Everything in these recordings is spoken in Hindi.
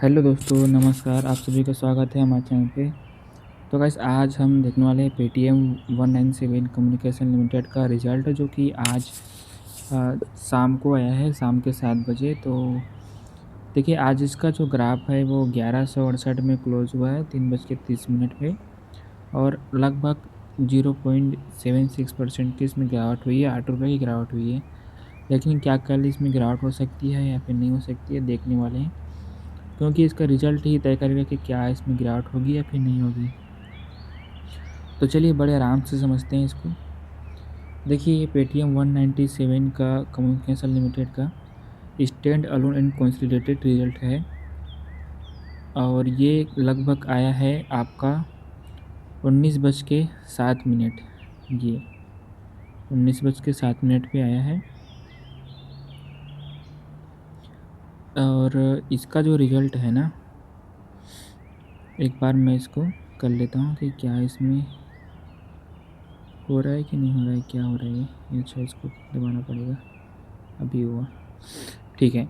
हेलो दोस्तों, नमस्कार। आप सभी का स्वागत है हमारे चैनल पे। तो गाइस, आज हम देखने वाले हैं पेटीएम 197 कम्युनिकेशन लिमिटेड का रिज़ल्ट, जो कि आज शाम को आया है, शाम के 7 बजे। तो देखिए, आज इसका जो ग्राफ है वो 1168 में क्लोज़ हुआ है 3:30 पे, और लगभग 0.76% की इसमें गिरावट हुई है, 8 रुपये की गिरावट हुई है। लेकिन क्या कल इसमें गिरावट हो सकती है या फिर नहीं हो सकती है, देखने वाले हैं। क्योंकि इसका रिज़ल्ट ही तय करेगा कि क्या इसमें गिरावट होगी या फिर नहीं होगी। तो चलिए बड़े आराम से समझते हैं इसको। देखिए, ये पेटीएम 197 का कम्युनिकेशन लिमिटेड का stand alone and consolidated result है, और ये लगभग आया है आपका 19:07। ये 19:07 पे आया है। और इसका जो रिज़ल्ट है ना, एक बार मैं इसको कर लेता हूँ कि क्या इसमें हो रहा है कि नहीं हो रहा है, क्या हो रहा है ये। अच्छा, इसको दबाना पड़ेगा। अभी हुआ, ठीक है।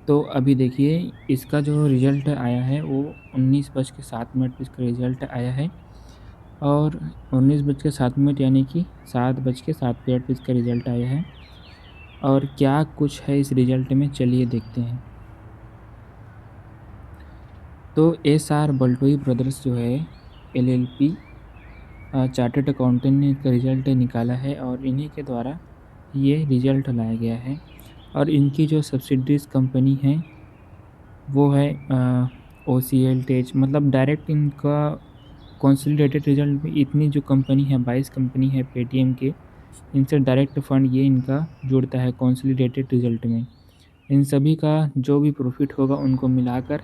तो अभी देखिए, इसका जो रिज़ल्ट आया है वो 19:07 पे इसका रिज़ल्ट आया है, और 19:07 यानी कि 7:07 पे इसका रिज़ल्ट आया है। और क्या कुछ है इस रिज़ल्ट में, चलिए देखते हैं। तो एसआर बल्टोई ब्रदर्स जो है, एलएलपी चार्टर्ड अकाउंटेंट ने इसका रिज़ल्ट निकाला है, और इन्हीं के द्वारा ये रिज़ल्ट लाया गया है। और इनकी जो सब्सिडरीज़ कंपनी है वो है ओसीएल टेज, मतलब डायरेक्ट इनका कंसोलिडेटेड रिज़ल्ट में इतनी जो कंपनी है, 22 कंपनी है पेटीएम के, इनसे डायरेक्ट फंड ये इनका जुड़ता है कंसोलिडेटेड रिज़ल्ट में। इन सभी का जो भी प्रॉफिट होगा उनको मिलाकर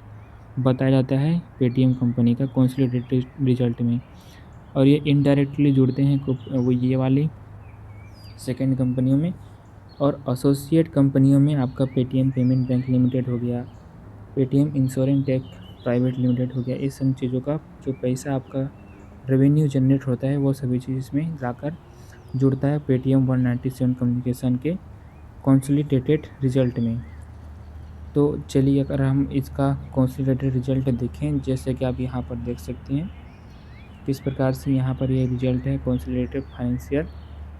बताया जाता है पेटीएम कंपनी का कंसोलिडेटेड रिज़ल्ट में। और ये इनडायरेक्टली जुड़ते हैं वो ये वाली सेकंड कंपनियों में, और एसोसिएट कंपनियों में आपका पेटीएम पेमेंट बैंक लिमिटेड हो गया, Paytm insurance tech private limited हो गया। इस सब चीज़ों का जो पैसा आपका रेवेन्यू जनरेट होता है वो सभी चीज़ इसमें जाकर जुड़ता है पेटीएम 197 कम्युनिकेशन के कंसोलिडेटेड रिज़ल्ट में। तो चलिए, अगर हम इसका कंसोलिडेटेड रिज़ल्ट देखें, जैसे कि आप यहाँ पर देख सकते हैं किस प्रकार से यहाँ पर ये रिज़ल्ट है कंसोलिडेटेड फाइनेंशियल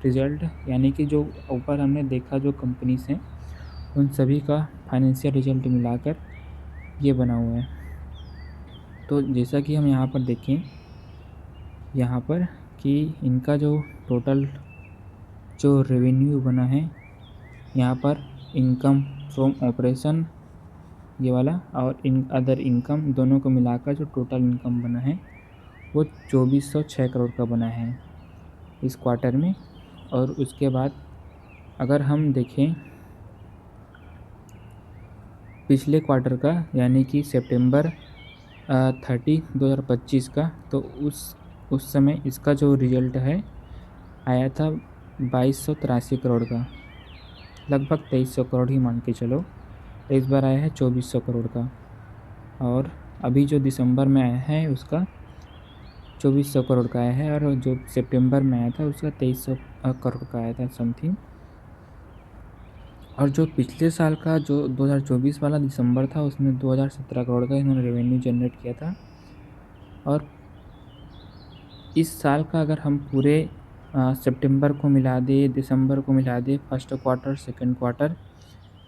रिज़ल्ट, यानी कि जो ऊपर हमने देखा जो कंपनीज हैं उन सभी का फाइनेंशियल रिज़ल्ट मिलाकर ये बना हुआ है। तो जैसा कि हम यहाँ पर देखें, यहाँ पर कि इनका जो टोटल जो रेवेन्यू बना है, यहाँ पर इनकम फ्रॉम ऑपरेशन ये वाला और इन अदर इनकम दोनों को मिलाकर जो टोटल इनकम बना है वो 2406 करोड़ का बना है इस क्वार्टर में। और उसके बाद अगर हम देखें पिछले क्वार्टर का, यानी कि सितंबर 30 2025 का, तो उस समय इसका जो रिज़ल्ट है आया था 2283 करोड़ का, लगभग 2300 करोड़ ही मान के चलो। इस बार आया है 2400 करोड़ का, और अभी जो दिसंबर में आया है उसका 2400 करोड़ का आया है, और जो सितंबर में आया था उसका 2300 करोड़ का आया था समथिंग। और जो पिछले साल का जो 2024 वाला दिसंबर था उसमें 2017 करोड़ का इन्होंने रेवेन्यू जनरेट किया था। और इस साल का अगर हम पूरे सितंबर को मिला दें, दिसंबर को मिला दें, first quarter, second quarter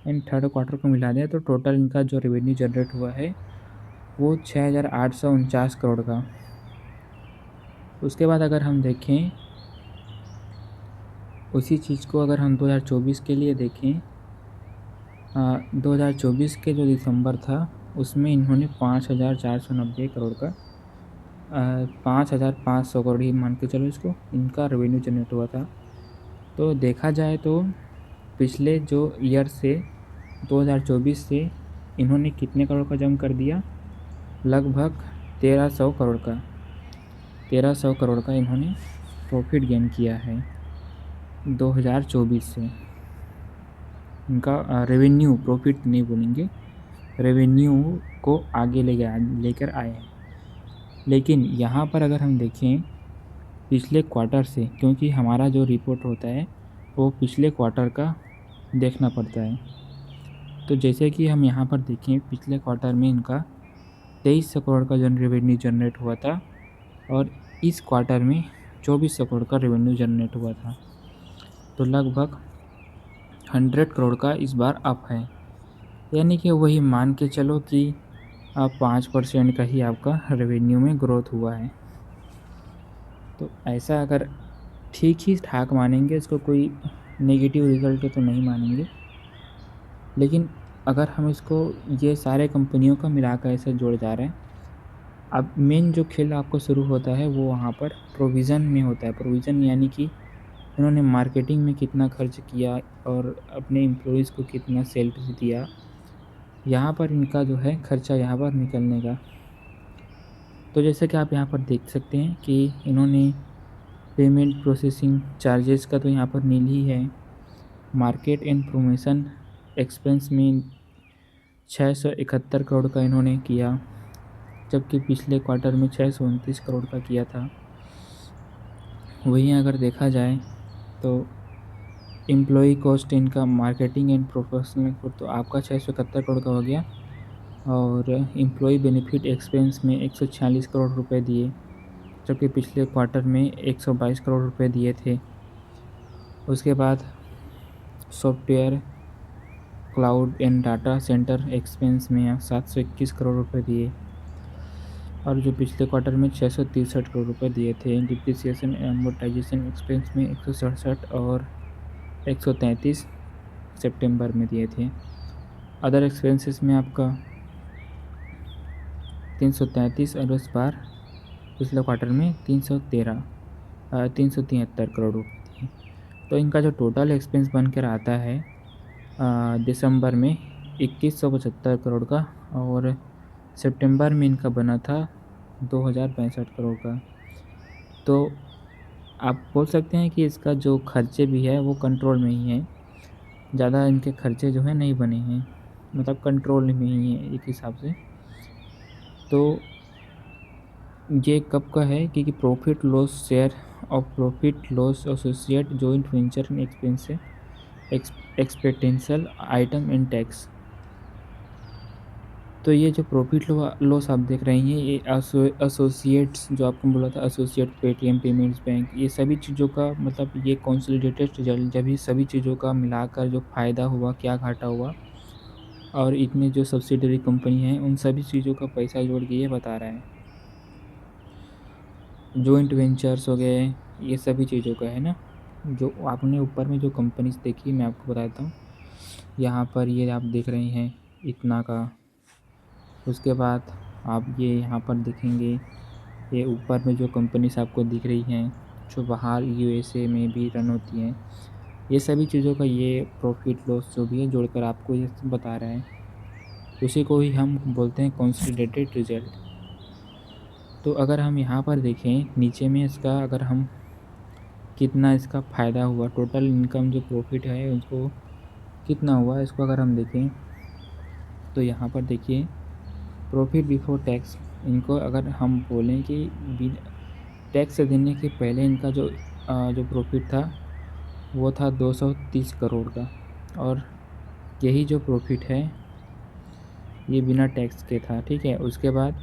and third quarter को मिला दें, तो टोटल इनका जो रेवेन्यू जनरेट हुआ है वो 6849 करोड़ का। उसके बाद अगर हम देखें उसी चीज़ को, अगर हम 2024 के लिए देखें, 2024 के जो दिसंबर था उसमें इन्होंने 5490 करोड़ का 5500 करोड़ ही मान के चलो इसको, इनका रेवेन्यू जनरेट हुआ था। तो देखा जाए तो पिछले जो ईयर से 2024 से इन्होंने कितने करोड़ का जंप कर दिया, लगभग 1300 करोड़ का, 1300 करोड़ का इन्होंने प्रॉफिट गेन किया है 2024 से। इनका रेवेन्यू, प्रॉफिट नहीं बोलेंगे, रेवेन्यू को आगे लेकर आए हैं। लेकिन यहाँ पर अगर हम देखें पिछले क्वार्टर से, क्योंकि हमारा जो रिपोर्ट होता है वो पिछले क्वार्टर का देखना पड़ता है। तो जैसे कि हम यहाँ पर देखें पिछले क्वार्टर में इनका 2300 करोड़ का रेवेन्यू जनरेट हुआ था और इस क्वार्टर में 2400 करोड़ का रेवेन्यू जनरेट हुआ था। तो लगभग 100 करोड़ का इस बार अप है, यानी कि वही मान के चलो कि 5% का ही आपका रेवेन्यू में ग्रोथ हुआ है। तो ऐसा अगर ठीक ही ठाक मानेंगे, इसको कोई नेगेटिव रिजल्ट तो नहीं मानेंगे, लेकिन अगर हम इसको ये सारे कंपनियों का मिलाकर ऐसे जोड़ जा रहे हैं, अब मेन जो खेल आपको शुरू होता है वो वहाँ पर प्रोविज़न में होता है। प्रोविज़न यानी कि इन्होंने मार्केटिंग में कितना खर्च किया और अपने एम्प्लॉइज़ को कितना सैलरी दिया, यहाँ पर इनका जो है खर्चा यहाँ पर निकलने का। तो जैसे कि आप यहाँ पर देख सकते हैं कि इन्होंने पेमेंट प्रोसेसिंग चार्जेस का तो यहाँ पर नील ही है। मार्केट एंड प्रमोशन एक्सपेंस में 671 करोड़ का इन्होंने किया, जबकि पिछले क्वार्टर में 629 करोड़ का किया था। वहीं अगर देखा जाए तो एम्प्लॉई कॉस्ट इनका मार्केटिंग एंड प्रोफेशनल को तो आपका 671 करोड़ का हो गया, और एम्प्लॉई बेनिफिट एक्सपेंस में 146 करोड़ रुपए दिए, जबकि पिछले क्वार्टर में 122 करोड़ रुपए दिए थे। उसके बाद software cloud and data centre expense में 721 करोड़ रुपए दिए, और जो पिछले क्वार्टर में 663 करोड़ रुपए दिए थे। डिप्रिसिएशन एमोर्टाइजेशन एक्सपेंस में 167 और 133 सितंबर में दिए थे। अदर एक्सपेंसेस में आपका 333 और इस बार पिछले क्वार्टर में 373 करोड़ रुपये थे। तो इनका जो टोटल एक्सपेंस बनकर आता है दिसंबर में 2175 करोड़ का, और सितंबर में इनका बना था 2065 करोड़ का। तो आप बोल सकते हैं कि इसका जो खर्चे भी है वो कंट्रोल में ही है, ज़्यादा इनके खर्चे जो है नहीं बने हैं, मतलब कंट्रोल में ही है एक हिसाब से। तो ये कब का है कि प्रॉफिट लॉस शेयर और profit loss associate joint venture in expense exceptional item and tax. तो ये जो प्रॉफिट लॉस आप देख रहे हैं, ये एसोसिएट्स जो आपको बोला था, एसोसिएट पेटीएम पेमेंट्स बैंक, ये सभी चीज़ों का मतलब ये कंसोलिडेटेड रिजल्ट, जब ये सभी चीज़ों का मिलाकर जो फ़ायदा हुआ, क्या घाटा हुआ, और इतने जो सब्सिडरी कंपनी हैं उन सभी चीज़ों का पैसा जोड़ के ये बता रहा है। जॉइंट वेंचर्स हो गए, ये सभी चीज़ों का है ना। जो आपने ऊपर में जो कंपनीज देखी मैं आपको बताता हूँ, यहाँ पर ये आप देख रहे हैं इतना का। उसके बाद आप ये यहाँ पर देखेंगे, ये ऊपर में जो कंपनीज आपको दिख रही हैं जो बाहर यूएसए में भी रन होती हैं, ये सभी चीज़ों का ये प्रॉफिट लॉस जो भी है जोड़कर आपको ये बता रहा है। उसी को ही हम बोलते हैं कंसोलिडेटेड रिजल्ट। तो अगर हम यहाँ पर देखें नीचे में इसका, अगर हम कितना इसका फ़ायदा हुआ, टोटल इनकम जो प्रॉफिट है उसको कितना हुआ, इसको अगर हम देखें तो यहाँ पर देखिए प्रॉफिट बिफोर टैक्स, इनको अगर हम बोलें कि टैक्स देने के पहले इनका जो प्रॉफिट था वो था 230 करोड़ का, और यही जो प्रॉफिट है ये बिना टैक्स के था, ठीक है। उसके बाद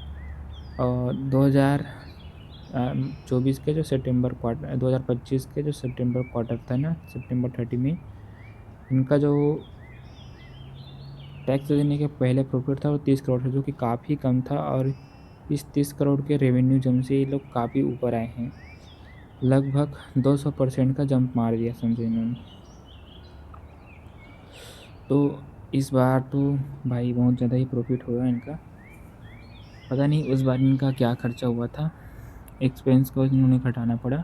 2024 के जो सितंबर क्वार्टर, 2025 के जो सितंबर क्वार्टर था ना, सितंबर 30 में इनका जो टैक्स देने के पहले प्रॉफिट था वो 30 करोड़ था, जो कि काफ़ी कम था, और इस 30 करोड़ के रेवेन्यू जम से ये लोग काफ़ी ऊपर आए हैं, लगभग 200% का जंप मार दिया समझो इन्होंने। तो इस बार तो भाई बहुत ज़्यादा ही प्रॉफिट हुआ इनका। पता नहीं उस बार इनका क्या खर्चा हुआ था, एक्सपेंस को इन्होंने घटाना पड़ा।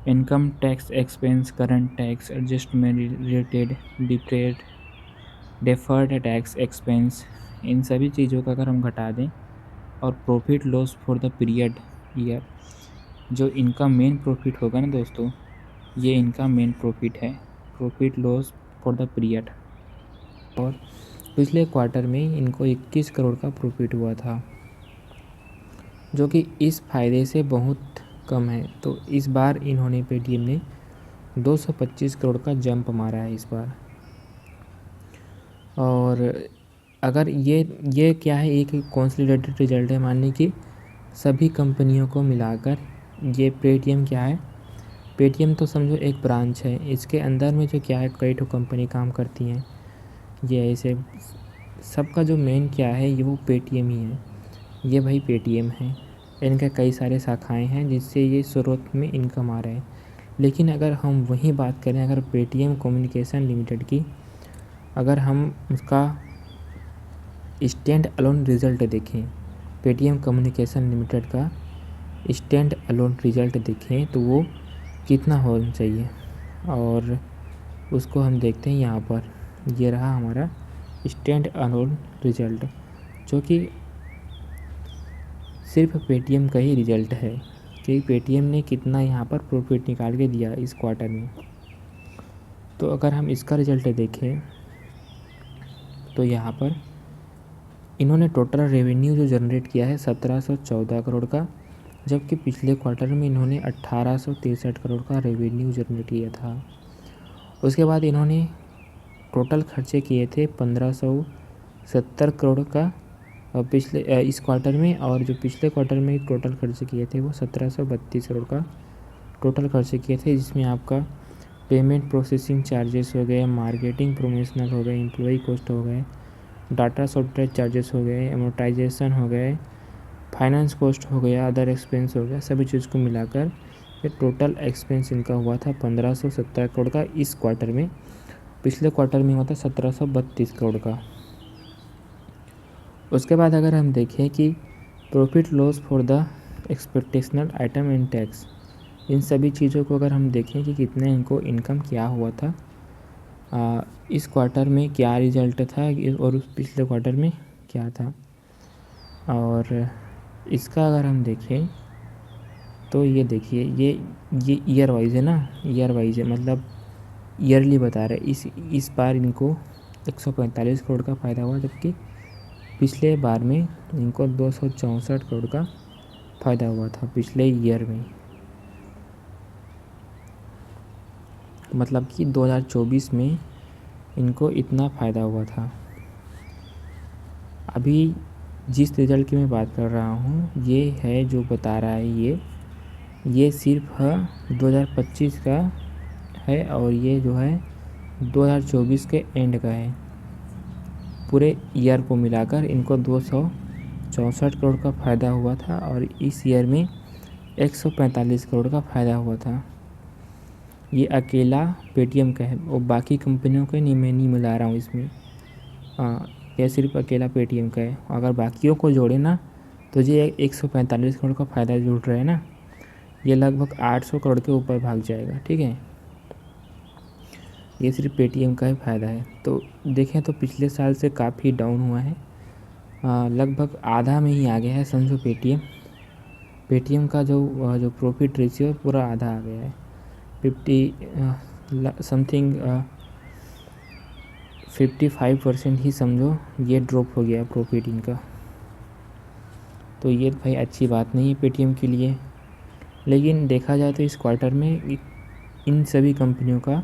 Income tax expense, current tax, adjustment related, deferred tax expense, इन सभी चीज़ों का अगर हम घटा दें, और profit loss for the period year, जो इनका मेन प्रॉफिट होगा ना दोस्तों, ये इनका मेन प्रॉफिट है, profit loss for the period. और पिछले क्वार्टर में इनको 21 करोड़ का प्रॉफिट हुआ था, जो कि इस फ़ायदे से बहुत कम है। तो इस बार इन्होंने पेटीएम ने 225 करोड़ का जंप मारा है इस बार। और अगर ये क्या है, एक कंसोलिडेटेड रिजल्ट है, मान ली कि सभी कंपनियों को मिलाकर ये पेटीएम क्या है, पेटीएम तो समझो एक ब्रांच है, इसके अंदर में जो क्या है कई ठो कंपनी काम करती हैं, ये ऐसे सबका जो मेन क्या है ये वो पेटीएम ही है। ये भाई पेटीएम है, इनके कई सारे शाखाएं हैं जिससे ये शुरुआत में इनकम आ रहा है। लेकिन अगर हम वही बात करें, अगर पेटीएम कम्युनिकेशन लिमिटेड की, अगर हम उसका स्टैंड अलोन रिज़ल्ट देखें, पेटीएम कम्युनिकेशन लिमिटेड का स्टैंड अलोन रिज़ल्ट देखें तो वो कितना होना चाहिए, और उसको हम देखते हैं यहाँ पर। ये रहा हमारा स्टैंड अलोन रिज़ल्ट, जो कि सिर्फ पेटीएम का ही रिज़ल्ट है कि पेटीएम ने कितना यहाँ पर प्रॉफिट निकाल के दिया इस क्वार्टर में। तो अगर हम इसका रिज़ल्ट देखें तो यहाँ पर इन्होंने टोटल रेवेन्यू जो जनरेट किया है 1714 करोड़ का, जबकि पिछले क्वार्टर में इन्होंने 1863 करोड़ का रेवेन्यू जनरेट किया था। उसके बाद इन्होंने टोटल खर्चे किए थे 1570 करोड़ का पिछले इस क्वार्टर में, और जो पिछले क्वार्टर में टोटल खर्चे किए थे वो 1732 करोड़ का टोटल खर्चे किए थे, जिसमें आपका पेमेंट प्रोसेसिंग चार्जेस हो गए, मार्केटिंग प्रमोशनल हो गए, एम्प्लॉई कॉस्ट हो गए, डाटा सॉफ्टवेयर चार्जेस हो गए, एमोर्टाइजेशन हो गए, फाइनेंस कॉस्ट हो गया, अदर एक्सपेंस हो गया, सभी चीज़ को मिलाकर ये टोटल एक्सपेंस इनका हुआ था 1570 करोड़ का इस क्वार्टर में। पिछले क्वार्टर में हुआ था 1732 करोड़ का। उसके बाद अगर हम देखें कि profit loss for the exceptional item and tax, इन सभी चीज़ों को अगर हम देखें कि कितने इनको इनकम क्या हुआ था, इस क्वार्टर में क्या रिज़ल्ट था और उस पिछले क्वार्टर में क्या था, और इसका अगर हम देखें तो ये देखिए ये ईयर वाइज है ना, ईयर वाइज है, मतलब ईयरली बता रहे हैं। इस बार इनको 145 करोड़ का फ़ायदा हुआ, जबकि पिछले बार में इनको 264 करोड़ का फ़ायदा हुआ था पिछले ईयर में। मतलब कि 2024 में इनको इतना फ़ायदा हुआ था। अभी जिस रिज़ल्ट की मैं बात कर रहा हूँ ये है जो बता रहा है, ये सिर्फ 2025 का है, और ये जो है 2024 के एंड का है। पूरे ईयर को मिलाकर इनको 264 करोड़ का फ़ायदा हुआ था, और इस ईयर में 145 करोड़ का फ़ायदा हुआ था। ये अकेला पेटीएम का है, और बाकी कंपनियों के नहीं, मैं नहीं मिला रहा हूँ इसमें। यह सिर्फ अकेला पेटीएम का है। अगर बाकियों को जोड़े ना तो ये 145 करोड़ का फ़ायदा जुड़ रहा है ना, ये लगभग 800 करोड़ के ऊपर भाग जाएगा। ठीक है, ये सिर्फ पेटीएम का ही फ़ायदा है। तो देखें तो पिछले साल से काफ़ी डाउन हुआ है, लगभग आधा में ही आ गया है समझो। पेटीएम का जो प्रॉफिट रेशियो है पूरा आधा आ गया है, 55% ही समझो ये ड्रॉप हो गया प्रॉफिट इनका। तो ये भाई अच्छी बात नहीं है पेटीएम के लिए। लेकिन देखा जाए तो इस क्वार्टर में इन सभी कंपनियों का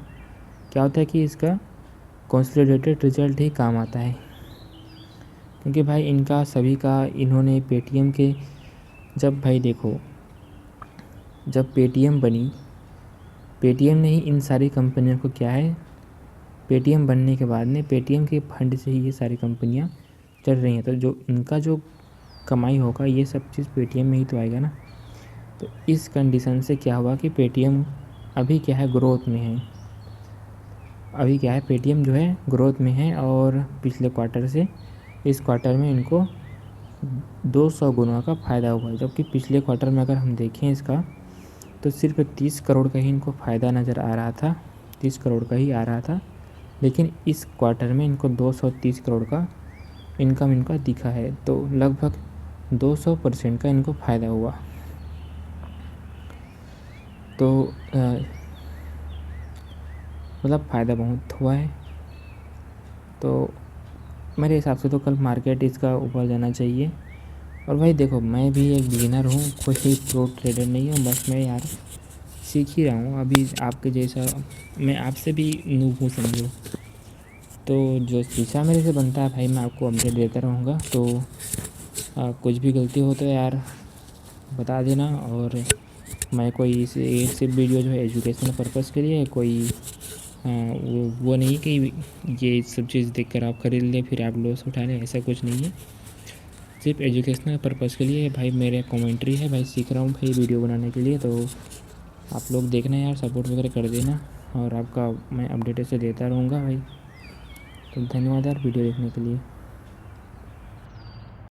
क्या होता है कि इसका कंसोलिडेटेड रिजल्ट ही काम आता है, क्योंकि भाई इनका सभी का इन्होंने पेटीएम के, जब भाई देखो जब पेटीएम बनी, पेटीएम ने ही इन सारी कंपनियों को क्या है, पेटीएम बनने के बाद में पेटीएम के फंड से ही ये सारी कंपनियां चल रही हैं। तो जो इनका जो कमाई होगा ये सब चीज़ पेटीएम में ही तो आएगा ना। तो इस कंडीशन से क्या हुआ कि पेटीएम अभी क्या है, ग्रोथ में है। अभी क्या है, पेटीएम जो है ग्रोथ में है, और पिछले क्वार्टर से इस क्वार्टर में इनको 200 गुना का फ़ायदा हुआ है। जबकि पिछले क्वार्टर में अगर हम देखें इसका तो सिर्फ 30 करोड़ का ही इनको फ़ायदा नज़र आ रहा था, 30 करोड़ का ही आ रहा था। लेकिन इस क्वार्टर में इनको 230 करोड़ का इनकम इनका दिखा है, तो लगभग 200% का इनको फ़ायदा हुआ। तो मतलब फ़ायदा बहुत हुआ है। तो मेरे हिसाब से तो कल मार्केट इसका ऊपर जाना चाहिए। और भाई देखो मैं भी एक बिगिनर हूँ, कोई प्रो ट्रेडर नहीं हूँ, बस मैं यार सीख ही रहा हूँ। अभी आपके जैसा मैं आपसे भी नूब हूँ समझो। तो जो शीशा मेरे से बनता है भाई मैं आपको अपडेट देता रहूँगा। तो कुछ भी गलती हो तो यार बता देना। और मैं कोई ये सिर्फ वीडियो जो है एजुकेशन पर्पज़ के लिए, कोई वो नहीं कि ये सब चीज़ देखकर आप ख़रीद लें फिर आप लॉस उठा लें, ऐसा कुछ नहीं है। सिर्फ एजुकेशनल पर्पज़ के लिए भाई मेरे कमेंट्री है भाई, सीख रहा हूँ भाई वीडियो बनाने के लिए। तो आप लोग देखना यार, सपोर्ट वगैरह कर देना और आपका मैं अपडेट ऐसे देता रहूँगा भाई। तो धन्यवाद यार वीडियो देखने के लिए।